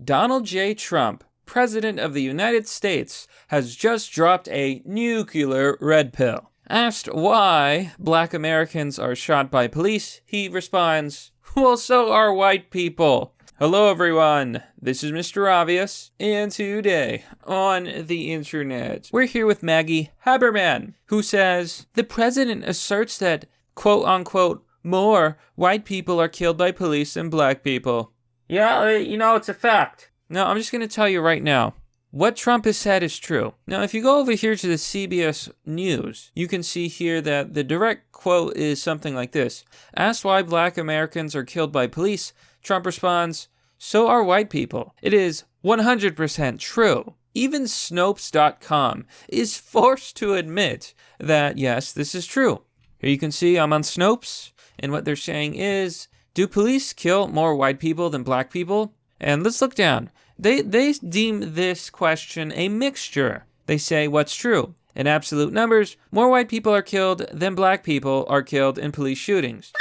Donald J. Trump, President of the United States, has just dropped a nuclear red pill. Asked why black Americans are shot by police, he responds, well, so are white people. Hello everyone, this is Mr. Obvious, and today on the internet, we're here with Maggie Haberman, who says, the president asserts that, quote unquote, more white people are killed by police than black people. Yeah, it's a fact. Now, I'm just going to tell you right now, what Trump has said is true. Now, if you go over here to the CBS News, you can see here that the direct quote is something like this. Asked why black Americans are killed by police, Trump responds, so are white people. It is 100% true. Even Snopes.com is forced to admit that, yes, this is true. Here you can see I'm on Snopes, and what they're saying is, do police kill more white people than black people? And let's look down. They deem this question a mixture. They say what's true. In absolute numbers, more white people are killed than black people are killed in police shootings.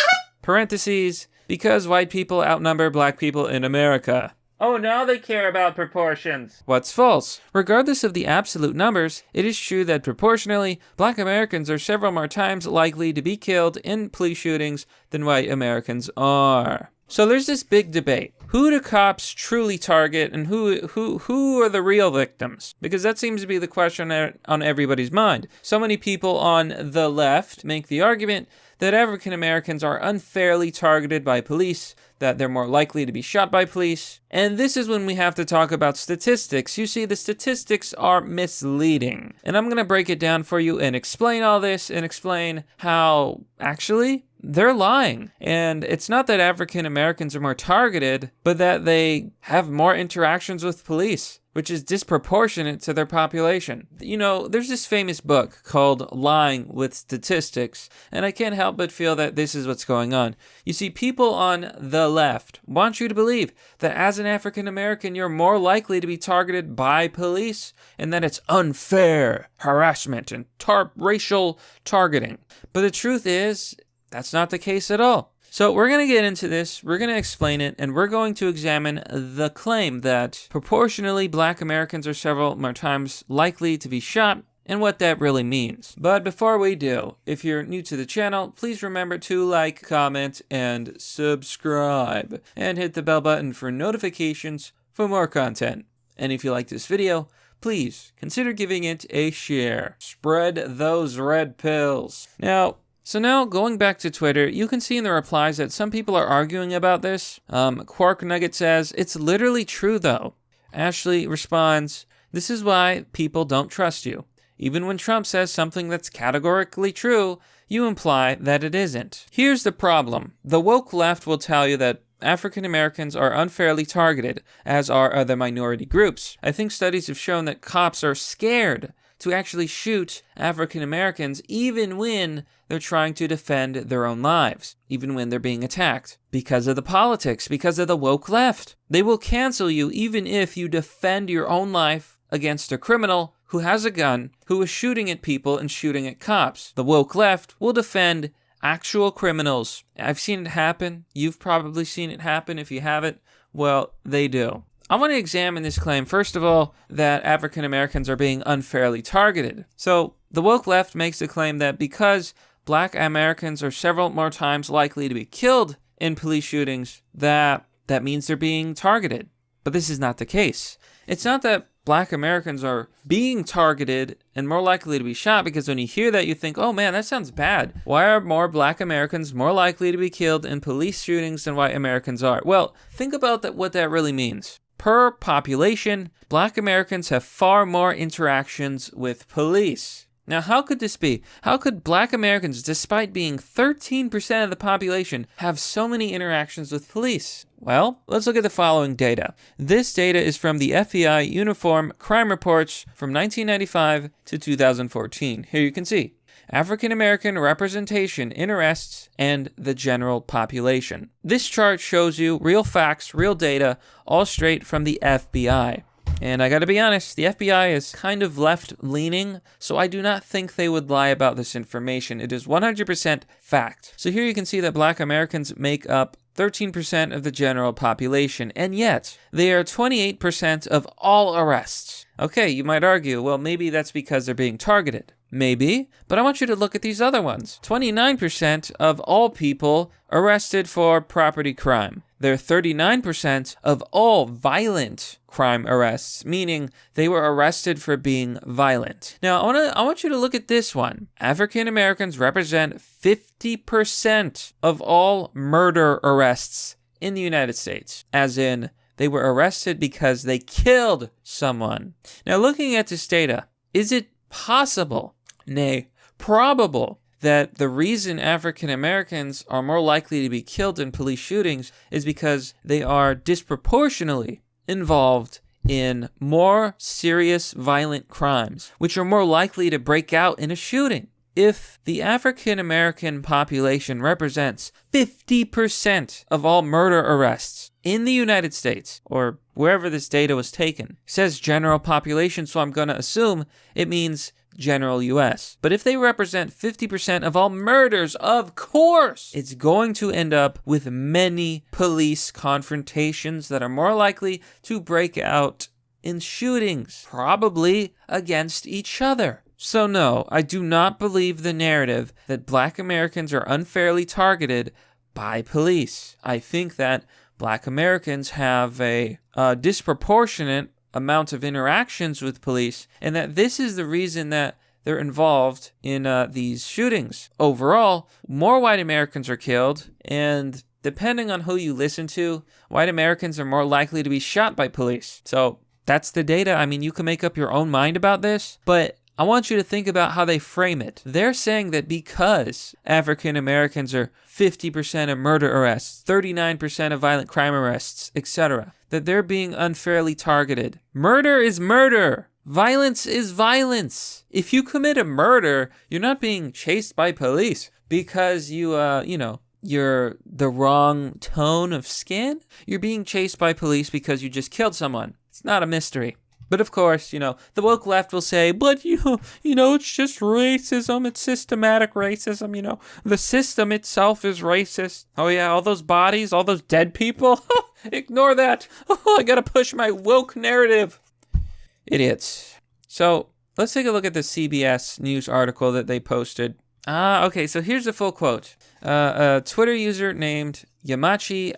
Parentheses, because white people outnumber black people in America. Oh, now they care about proportions. What's false? Regardless of the absolute numbers, it is true that proportionally, black Americans are several more times likely to be killed in police shootings than white Americans are. So there's this big debate. Who do cops truly target and who are the real victims? Because that seems to be the question on everybody's mind. So many people on the left make the argument that African Americans are unfairly targeted by police, that they're more likely to be shot by police. And this is when we have to talk about statistics. You see, the statistics are misleading. And I'm going to break it down for you and explain all this and explain how, actually, they're lying. And it's not that African Americans are more targeted, but that they have more interactions with police, which is disproportionate to their population. You know, there's this famous book called Lying with Statistics, and I can't help but feel that this is what's going on. You see, people on the left want you to believe that as an African American, you're more likely to be targeted by police, and that it's unfair harassment and racial targeting. But the truth is, that's not the case at all. So we're going to get into this, we're going to explain it, and we're going to examine the claim that proportionally black Americans are several more times likely to be shot and what that really means. But before we do, if you're new to the channel, please remember to like, comment, and subscribe, and hit the bell button for notifications for more content. And if you like this video, please consider giving it a share. Spread those red pills. Now, going back to Twitter, you can see in the replies that some people are arguing about this. Quark Nugget says, it's literally true though. Ashley responds, this is why people don't trust you. Even when Trump says something that's categorically true, you imply that it isn't. Here's the problem. The woke left will tell you that African Americans are unfairly targeted, as are other minority groups. I think studies have shown that cops are scared to actually shoot African Americans even when they're trying to defend their own lives, even when they're being attacked. Because of the politics, because of the woke left. They will cancel you even if you defend your own life against a criminal who has a gun, who is shooting at people and shooting at cops. The woke left will defend actual criminals. I've seen it happen. You've probably seen it happen. If you haven't, well, they do. I want to examine this claim, first of all, that African Americans are being unfairly targeted. So, the woke left makes the claim that because black Americans are several more times likely to be killed in police shootings, that means they're being targeted. But this is not the case. It's not that black Americans are being targeted and more likely to be shot, because when you hear that, you think, oh man, that sounds bad. Why are more black Americans more likely to be killed in police shootings than white Americans are? Well, think about what that really means. Per population, black Americans have far more interactions with police. Now, how could this be? How could black Americans, despite being 13% of the population, have so many interactions with police? Well, let's look at the following data. This data is from the FBI Uniform Crime Reports from 1995 to 2014. Here you can see African American representation in arrests and the general population. This chart shows you real facts, real data, all straight from the FBI. And I gotta be honest, the FBI is kind of left-leaning, so I do not think they would lie about this information. It is 100% fact. So here you can see that black Americans make up 13% of the general population, and yet they are 28% of all arrests. Okay, you might argue, well, maybe that's because they're being targeted. Maybe, but I want you to look at these other ones. 29% of all people arrested for property crime. They're 39% of all violent crime arrests, meaning they were arrested for being violent. Now, I want you to look at this one. African Americans represent 50% of all murder arrests in the United States, as in they were arrested because they killed someone. Now, looking at this data, is it possible, nay, probable, that the reason African Americans are more likely to be killed in police shootings is because they are disproportionately involved in more serious violent crimes, which are more likely to break out in a shooting? If the African American population represents 50% of all murder arrests in the United States, or wherever this data was taken, it says general population, so I'm going to assume it means general US. But if they represent 50% of all murders, of course, it's going to end up with many police confrontations that are more likely to break out in shootings, probably against each other. So no, I do not believe the narrative that Black Americans are unfairly targeted by police. I think that Black Americans have a disproportionate amount of interactions with police, and that this is the reason that they're involved in these shootings. Overall, more white Americans are killed, and depending on who you listen to, white Americans are more likely to be shot by police. So that's the data. I mean, you can make up your own mind about this, but I want you to think about how they frame it. They're saying that because African Americans are 50% of murder arrests, 39% of violent crime arrests, etc., that they're being unfairly targeted. Murder is murder. Violence is violence. If you commit a murder, you're not being chased by police because you're the wrong tone of skin. You're being chased by police because you just killed someone. It's not a mystery. But of course, the woke left will say, but it's just racism. It's systematic racism. The system itself is racist. Oh yeah, all those bodies, all those dead people. Ignore that. I gotta push my woke narrative. Idiots. So let's take a look at the CBS News article that they posted. Okay, so here's the full quote. A Twitter user named Yamachi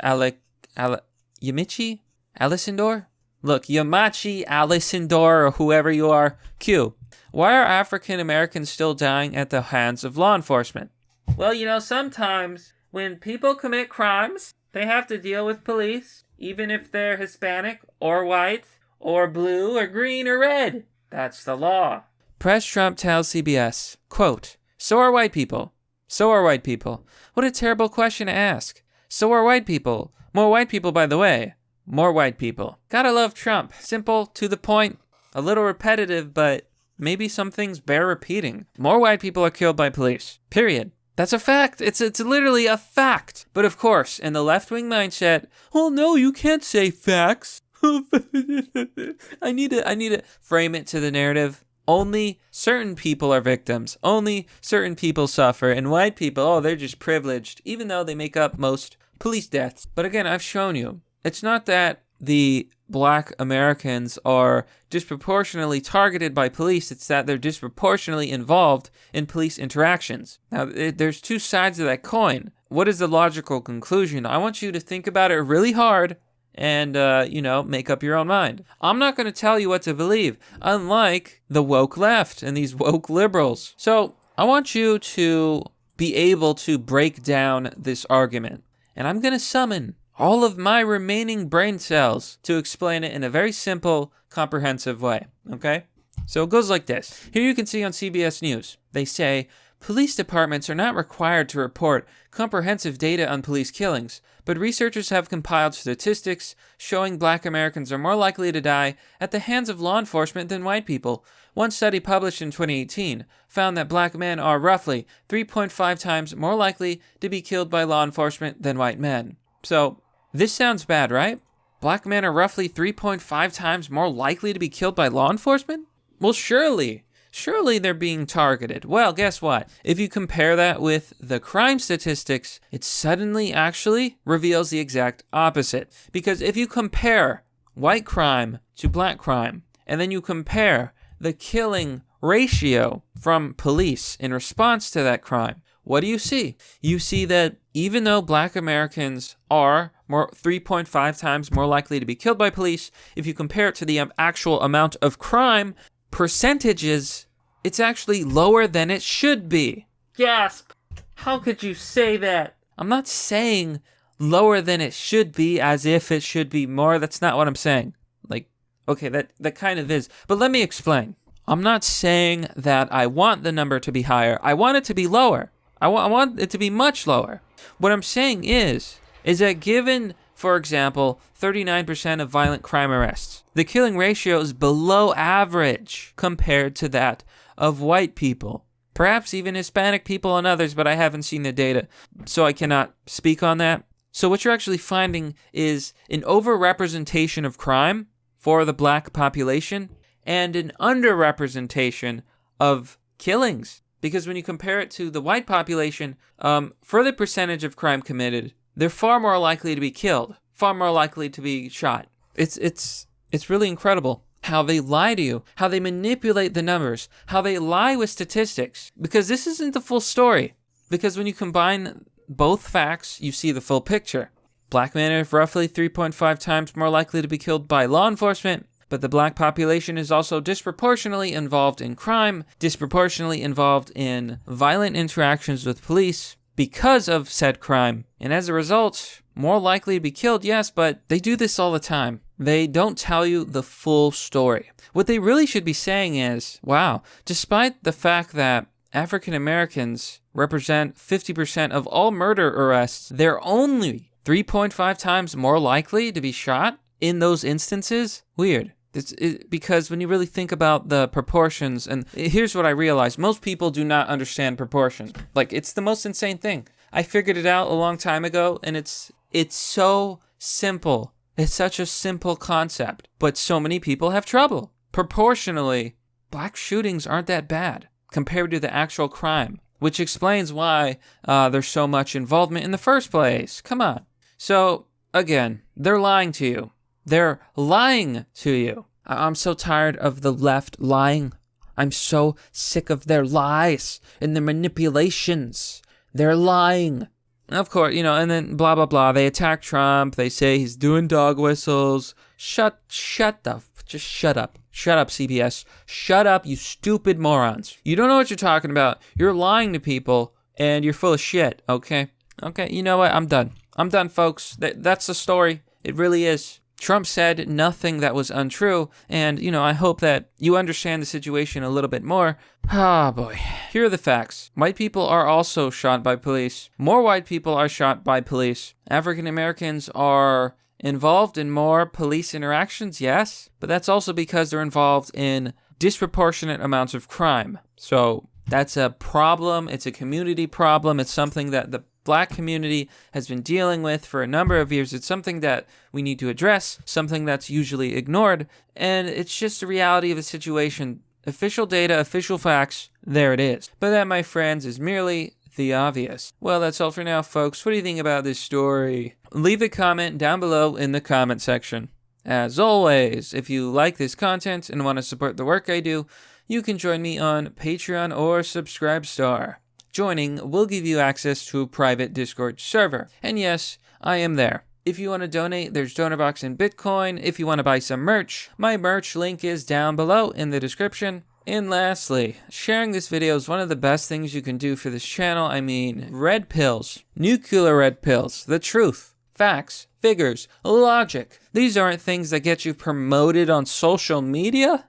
Alisindor? Look, Yamachi Alisindor, or whoever you are, Q. Why are African Americans still dying at the hands of law enforcement? Well, sometimes when people commit crimes, they have to deal with police, even if they're Hispanic or white or blue or green or red. That's the law. Press Trump tells CBS, quote, so are white people. So are white people. What a terrible question to ask. So are white people. More white people, by the way. More white people. Gotta love Trump. Simple, to the point, a little repetitive, but maybe some things bear repeating. More white people are killed by police. Period. That's a fact. It's literally a fact. But of course, in the left-wing mindset, oh no, you can't say facts. I need to frame it to the narrative. Only certain people are victims. Only certain people suffer. And white people, oh, they're just privileged, even though they make up most police deaths. But again, I've shown you, it's not that the Black Americans are disproportionately targeted by police. It's that they're disproportionately involved in police interactions. Now, there's two sides of that coin. What is the logical conclusion? I want you to think about it really hard and, make up your own mind. I'm not going to tell you what to believe, unlike the woke left and these woke liberals. So I want you to be able to break down this argument. And I'm going to summon all of my remaining brain cells to explain it in a very simple, comprehensive way, okay? So it goes like this. Here you can see on CBS News, they say, police departments are not required to report comprehensive data on police killings, but researchers have compiled statistics showing Black Americans are more likely to die at the hands of law enforcement than white people. One study published in 2018 found that Black men are roughly 3.5 times more likely to be killed by law enforcement than white men. So, this sounds bad, right? Black men are roughly 3.5 times more likely to be killed by law enforcement? Well, surely Surely they're being targeted. Well, guess what? If you compare that with the crime statistics, it suddenly actually reveals the exact opposite. Because if you compare white crime to black crime, and then you compare the killing ratio from police in response to that crime, what do you see? You see that even though black Americans are 3.5 times more likely to be killed by police, if you compare it to the actual amount of crime percentages, it's actually lower than it should be. Gasp! How could you say that? I'm not saying lower than it should be as if it should be more. That's not what I'm saying. Okay, that kind of is. But let me explain. I'm not saying that I want the number to be higher. I want it to be lower. I want it to be much lower. What I'm saying is that given, for example, 39% of violent crime arrests, the killing ratio is below average compared to that of white people. Perhaps even Hispanic people and others, but I haven't seen the data, so I cannot speak on that. So what you're actually finding is an overrepresentation of crime for the black population and an underrepresentation of killings. Because when you compare it to the white population, for the percentage of crime committed, they're far more likely to be killed, far more likely to be shot. It's really incredible how they lie to you, how they manipulate the numbers, how they lie with statistics. Because this isn't the full story. Because when you combine both facts, you see the full picture. Black men are roughly 3.5 times more likely to be killed by law enforcement, but the black population is also disproportionately involved in crime, disproportionately involved in violent interactions with police because of said crime, and as a result, more likely to be killed, yes, but they do this all the time. They don't tell you the full story. What they really should be saying is, wow, despite the fact that African Americans represent 50% of all murder arrests, they're only 3.5 times more likely to be shot in those instances? Weird. Because when you really think about the proportions, and here's what I realized, most people do not understand proportions. It's the most insane thing. I figured it out a long time ago, and it's so simple. It's such a simple concept, but so many people have trouble. Proportionally, black shootings aren't that bad compared to the actual crime, which explains why there's so much involvement in the first place. Come on. So, again, they're lying to you. They're lying to you. I'm so tired of the left lying. I'm so sick of their lies and their manipulations. They're lying. Of course, and then blah, blah, blah. They attack Trump. They say he's doing dog whistles. Just shut up, CBS. Shut up, you stupid morons. You don't know what you're talking about. You're lying to people, and you're full of shit, okay? Okay, you know what? I'm done. I'm done, folks. That's the story. It really is. Trump said nothing that was untrue, and, I hope that you understand the situation a little bit more. Ah, boy. Here are the facts. White people are also shot by police. More white people are shot by police. African Americans are involved in more police interactions, yes, but that's also because they're involved in disproportionate amounts of crime. So that's a problem. It's a community problem. It's something that the black community has been dealing with for a number of years. It's something that we need to address, something that's usually ignored, and it's just the reality of the situation. Official data, official facts, there it is. But that, my friends, is merely the obvious. Well, that's all for now, folks. What do you think about this story? Leave a comment down below in the comment section. As always, if you like this content and want to support the work I do, you can join me on Patreon or Subscribestar. Joining will give you access to a private Discord server. And yes, I am there. If you want to donate, there's donor box in Bitcoin. If you want to buy some merch, my merch link is down below in the description. And lastly, sharing this video is one of the best things you can do for this channel. I mean, red pills, nuclear red pills, the truth, facts, figures, logic. These aren't things that get you promoted on social media.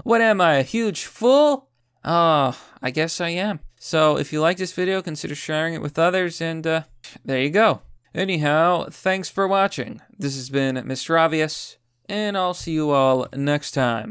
What am I, a huge fool? Oh, I guess I am. So if you like this video, consider sharing it with others, and there you go. Anyhow, thanks for watching. This has been Mr. Obvious, and I'll see you all next time.